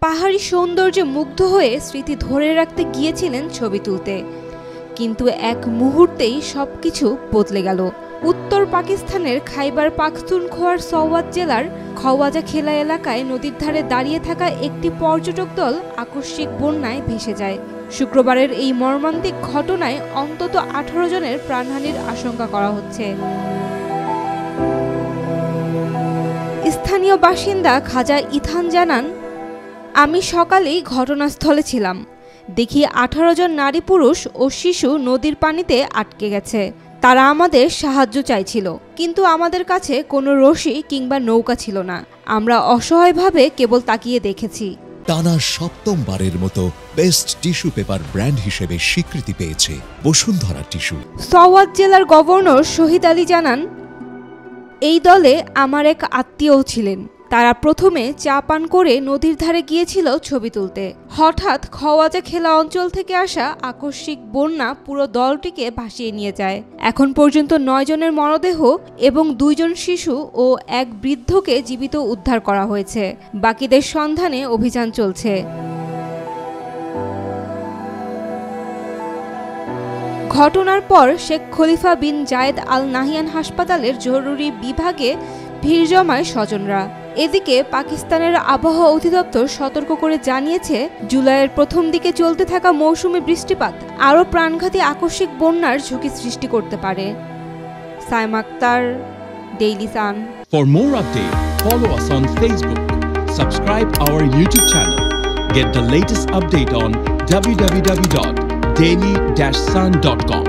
পাহাড়ি সৌন্দর্যে মুগ্ধ হয়ে স্মৃতি ধরে রাখতে গিয়েছিলেন ছবি তুলতে, কিন্তু এক মুহূর্তেই সবকিছু বদলে গেল। উত্তর পাকিস্তানের খাইবার পাখতুনখোয়ার সওয়াত জেলার খওয়াজা খেলা এলাকায় নদীর ধারে দাঁড়িয়ে থাকা একটি পর্যটক দল আকস্মিক বন্যায় ভেসে যায়। শুক্রবারের এই মর্মান্তিক ঘটনায় অন্তত 18 জনের প্রাণহানির আশঙ্কা করা হচ্ছে। স্থানীয় বাসিন্দা খাজা ইথান জানান, আমি সকালেই ঘটনাস্থলে ছিলাম। দেখি 18 জন নারী পুরুষ ও শিশু নদীর পানিতে আটকে গেছে। তারা আমাদের সাহায্য চাইছিল, কিন্তু আমাদের কাছে কোনো রশি কিংবা নৌকা ছিল না। আমরা অসহায়ভাবে কেবল তাকিয়ে দেখেছি। টানা 7মবারের মতো বেস্ট টিস্যু পেপার ব্র্যান্ড হিসেবে স্বীকৃতি পেয়েছে বসুন্ধরা টিস্যু। সওয়াত জেলার গভর্নর শহীদ আলী জানান, এই দলে আমার এক আত্মীয়ও ছিলেন। তারা প্রথমে চা পান করে নদীর ধারে গিয়েছিল ছবি তুলতে। হঠাৎ খওয়াজা খেলা অঞ্চল থেকে আসা আকস্মিক বন্যা পুরো দলটিকে ভাসিয়ে নিয়ে যায়। এখন পর্যন্ত 9 জনের মরদেহ এবং 2 জন শিশু ও এক বৃদ্ধকে জীবিত উদ্ধার করা হয়েছে। বাকিদের সন্ধানে অভিযান চলছে। ঘটনার পর শেখ খলিফা বিন জায়েদ আল নাহিয়ান হাসপাতালের জরুরি বিভাগে ভিড় জমায় স্বজনরা। এদিকে পাকিস্তানের আবহাওয়া অধিদপ্তর সতর্ক করে জানিয়েছে, জুলাইয়ের প্রথম দিকে চলতে থাকা মৌসুমী বৃষ্টিপাত আরও প্রাণঘাতী আকস্মিক বন্যার ঝুঁকি সৃষ্টি করতে পারে। Saima Akter, Daily Sun. For more updates, follow us on Facebook, subscribe our YouTube channel, get the latest update on www.daily-sun.com.